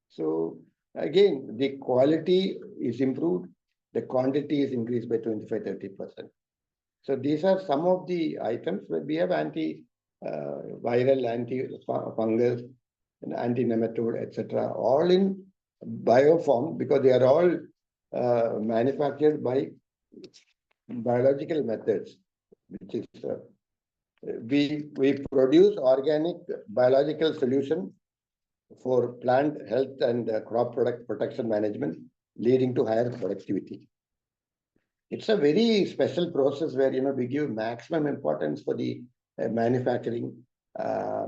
So again, the quality is improved, the quantity is increased by 25-30%. So these are some of the items where we have anti-viral, anti-fungus, and anti-nematode, etc., all in bioform because they are all manufactured by biological methods, which is we produce organic biological solution for plant health and crop product protection management, leading to higher productivity. It's a very special process where we give maximum importance for the manufacturing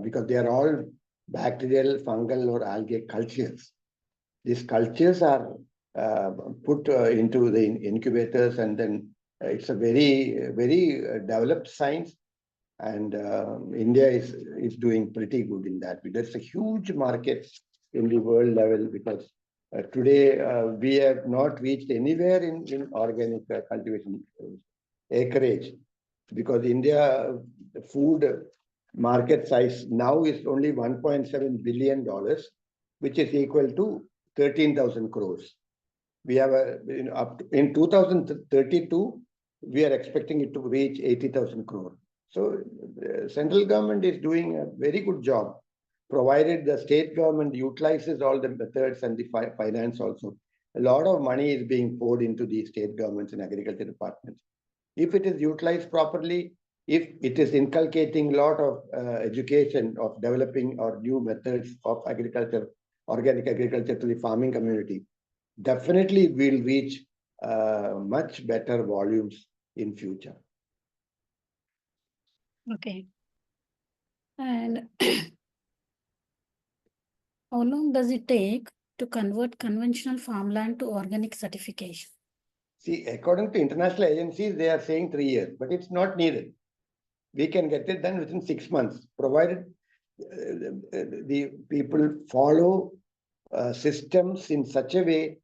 because they are all bacterial, fungal, or algae cultures. These cultures are put into the incubators, and then it's a very, very developed science. And India is doing pretty good in that. There's a huge market in the world level because today we have not reached anywhere in organic cultivation acreage because India food market size now is only $1.7 billion, which is equal to 13,000 crores. We have up to, in 2032, we are expecting it to reach 80,000 crore. So the central government is doing a very good job, provided the state government utilizes all the methods and the finance also. A lot of money is being poured into the state governments and agriculture departments. If it is utilized properly, if it is inculcating a lot of education of developing or new methods of agriculture, organic agriculture to the farming community, definitely we'll reach much better volumes in future. Okay. And how long does it take to convert conventional farmland to organic certification? See, according to international agencies, they are saying 3 years, but it's not needed. We can get it done within 6 months, provided the people follow systems in such a way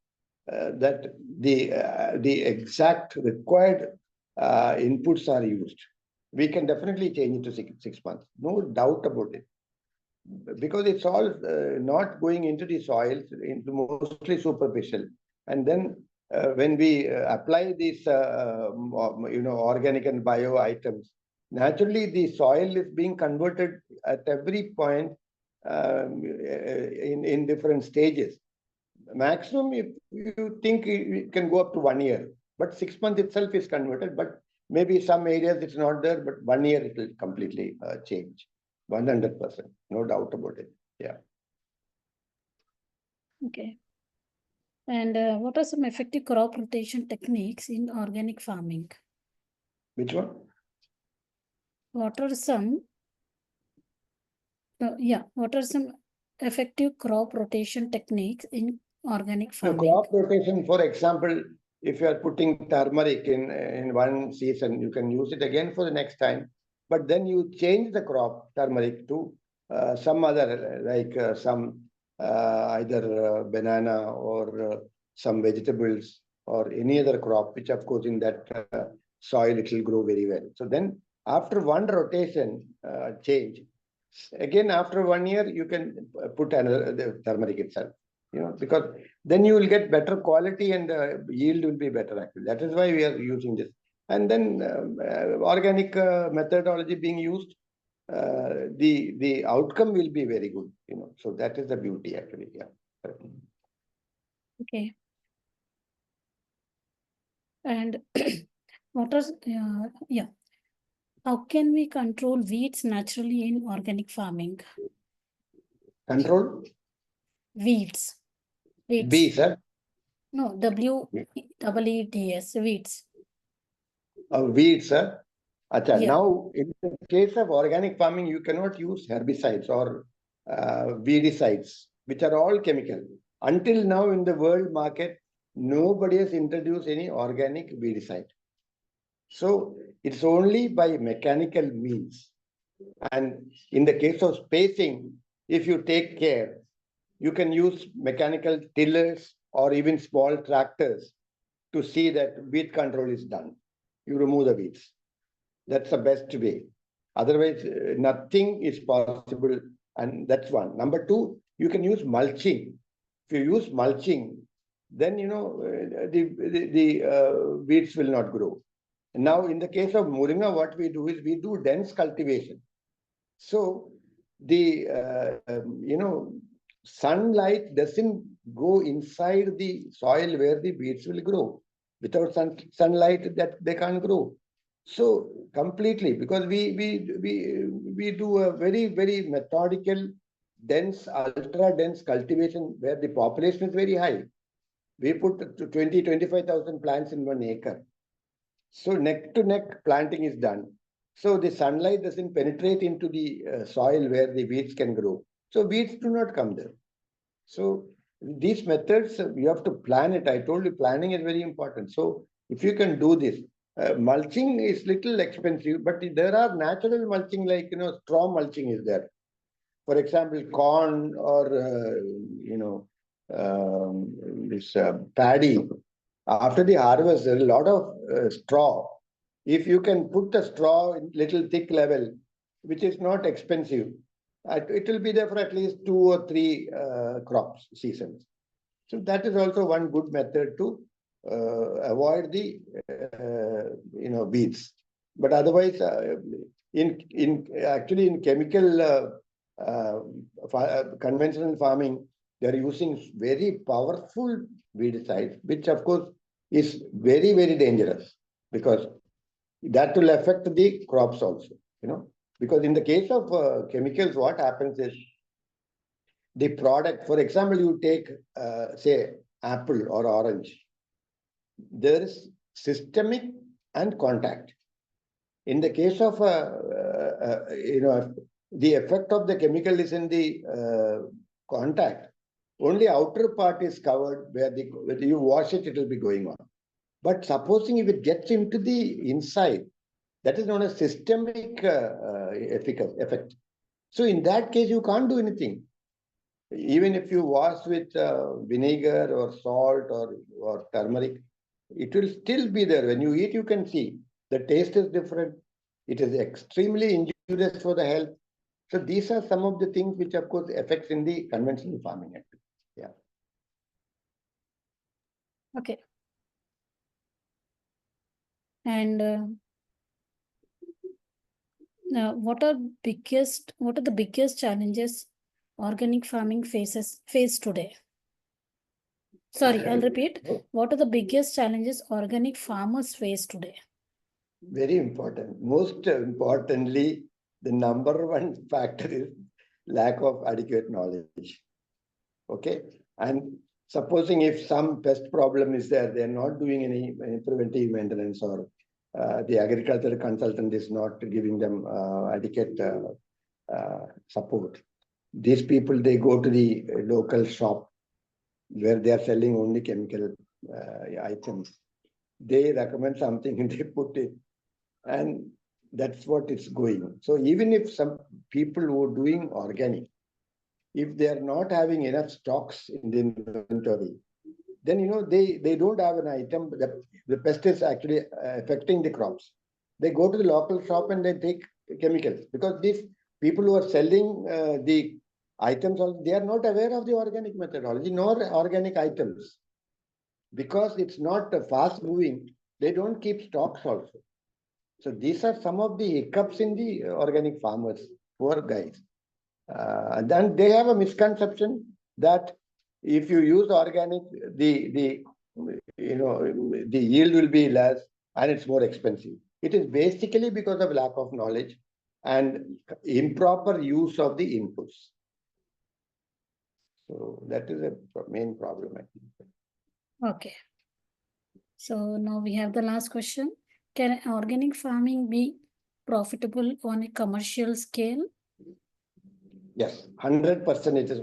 that the exact required inputs are used. We can definitely change it to 6 months, no doubt about it. Because it's all not going into the soils, into mostly superficial. And then when we apply these, organic and bio items, naturally the soil is being converted at every point in different stages. Maximum, if you think it can go up to 1 year, but 6 months itself is converted. But maybe some areas it's not there, but 1 year it will completely change. 100%, no doubt about it. Yeah. Okay. And what are some effective crop rotation techniques in organic farming? Which one? what are some what are some effective crop rotation techniques in organic The farming? crop rotation, for example, if you are putting turmeric in one season, you can use it again for the next time. But then you change the crop turmeric to some other, like some either banana or some vegetables or any other crop, which of course in that soil it will grow very well. So then after one rotation change, again after 1 year you can put another the turmeric itself. Because then you will get better quality and yield will be better actually. That is why we are using this. And then organic methodology being used, the outcome will be very good. So that is the beauty actually. Yeah. Okay. And what are how can we control weeds naturally in organic farming? Control Weeds. B, sir. No, WEEDS, weeds. Weeds, sir. Acha, Yeah. now, in the case of organic farming, you cannot use herbicides or weedicides, which are all chemical. Until now, in the world market, nobody has introduced any organic weedicide. So it's only by mechanical means. And in the case of spacing, if you take care, you can use mechanical tillers or even small tractors to see that weed control is done. You remove the weeds. That's the best way. Otherwise, nothing is possible. And that's one. Number two, you can use mulching. If you use mulching, then the weeds will not grow. Now, in the case of moringa, what we do is we do dense cultivation. So the sunlight doesn't go inside the soil where the weeds will grow. Without sunlight, that they can't grow. So completely, because we do a very methodical, dense, ultra dense cultivation where the population is very high. We put 25,000 plants in 1 acre. So neck to neck planting is done. So the sunlight doesn't penetrate into the soil where the weeds can grow. So weeds do not come there. So these methods, you have to plan it. I told you planning is very important. So if you can do this, mulching is little expensive, but there are natural mulching like, straw mulching is there. For example, corn or, this paddy. After the harvest, there is a lot of straw. If you can put the straw in little thick level, which is not expensive, it will be there for at least 2 or 3 crops seasons. So that is also one good method to avoid the weeds. But otherwise, actually in chemical conventional farming, they are using very powerful weedicides, which of course is very dangerous because that will affect the crops also. Because in the case of chemicals, what happens is the product, for example, you take say apple or orange, there is systemic and contact. In the case of the effect of the chemical is in the contact. Only outer part is covered where when you wash it, it will be going on. But supposing if it gets into the inside, that is known as systemic effect. So in that case, you can't do anything. Even if you wash with vinegar or salt or turmeric, it will still be there. When you eat, you can see the taste is different. It is extremely injurious for the health. So these are some of the things which, of course, affects in the conventional farming activity. Yeah. Okay. And what are the biggest challenges organic farming face today? Sorry, I'll repeat. What are the biggest challenges organic farmers face today? Very important. Most importantly, the number one factor is lack of adequate knowledge. Okay. And supposing if some pest problem is there, they're not doing any preventive maintenance or the agricultural consultant is not giving them adequate support. These people, they go to the local shop where they are selling only chemical items. They recommend something and they put it, and that's what it's going. So even if some people who are doing organic, if they are not having enough stocks in the inventory, then they don't have an item. The pest is actually affecting the crops. They go to the local shop and they take chemicals, because these people who are selling the items, they are not aware of the organic methodology nor organic items. Because it's not fast moving, they don't keep stocks also. So these are some of the hiccups in the organic farmers, poor guys. Then they have a misconception that if you use organic, the yield will be less and it's more expensive. It is basically because of lack of knowledge and improper use of the inputs. So that is a main problem, I think. Okay. So now we have the last question. Can organic farming be profitable on a commercial scale? Yes, 100% it is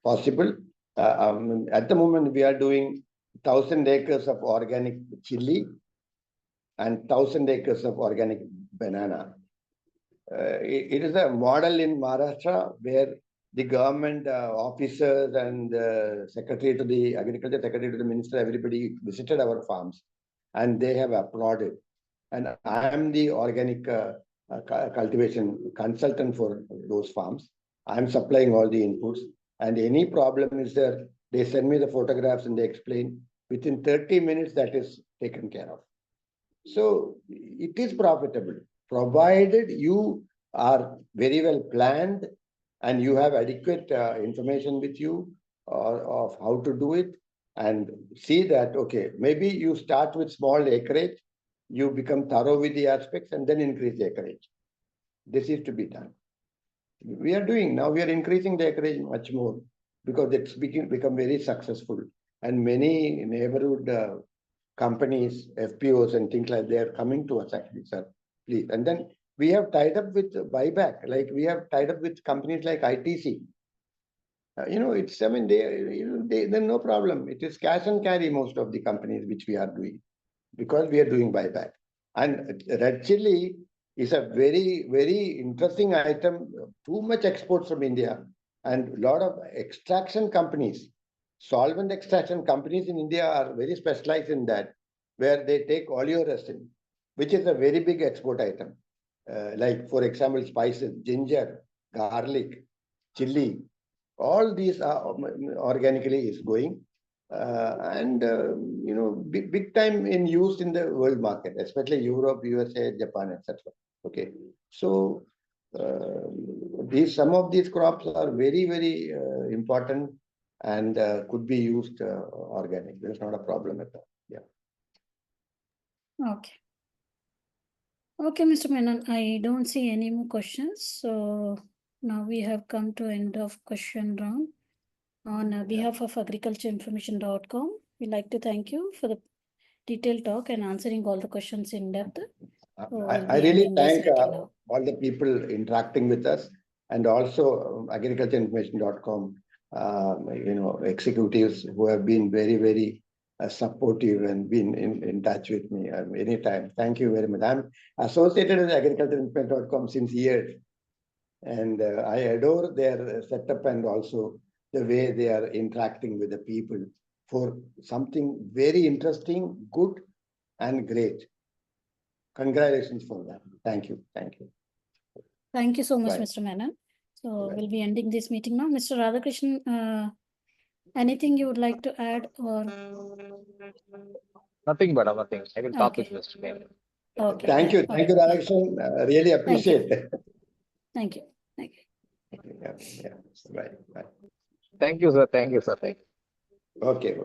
possible. At the moment, we are doing 1,000 acres of organic chili and 1,000 acres of organic banana. It is a model in Maharashtra where the government officers and secretary to the agriculture, secretary to the minister, everybody visited our farms and they have applauded. And I am the organic cultivation consultant for those farms. I'm supplying all the inputs, and any problem is there, they send me the photographs and they explain. Within 30 minutes, that is taken care of. So it is profitable, provided you are very well planned and you have adequate information with you of how to do it, and see that, okay, maybe you start with small acreage, you become thorough with the aspects and then increase the acreage. This is to be done. We are doing now, we are increasing the acreage much more because it's become very successful. And many neighborhood companies, FPOs and things like they are coming to us actually, sir, please. And then we have tied up with buyback, like we have tied up with companies like ITC. It's, I mean, there's no problem. It is cash and carry, most of the companies which we are doing, because we are doing buyback. And red chili is a very, very interesting item. Too much exports from India, and a lot of extraction companies, solvent extraction companies in India are very specialized in that, where they take oleoresin, which is a very big export item. Like, for example, spices, ginger, garlic, chili, all these are organically is going. Big time in use in the world market, especially Europe, USA, Japan, etc. Okay, so some of these crops are very, very important and could be used organic. There's not a problem at all. Yeah. Okay. Okay, Mr. Menon, I don't see any more questions. So now we have come to end of question round. On behalf of agricultureinformation.com, we'd like to thank you for the detailed talk and answering all the questions in depth. I really thank all the people interacting with us, and also agricultureinformation.com, executives who have been very, very supportive and been in touch with me anytime. Thank you very much. I'm associated with agricultureinformation.com since years, and I adore their setup and also the way they are interacting with the people for something very interesting, good, and great. Congratulations for that. Thank you. Thank you. Thank you so much, Bye. Mr. Menon. So Bye. we'll be ending this meeting now. Mr. Radhakrishnan, anything you would like to add or? Nothing, madam, nothing. I will talk with Okay. Mr. Menon. Okay. Thank you. yeah, Thank you, okay. Radhakrishnan. Really appreciate it. Thank you. Thank you. Yeah. Bye. Bye. Thank you, sir. Thank you, sir. Thank you. Okay.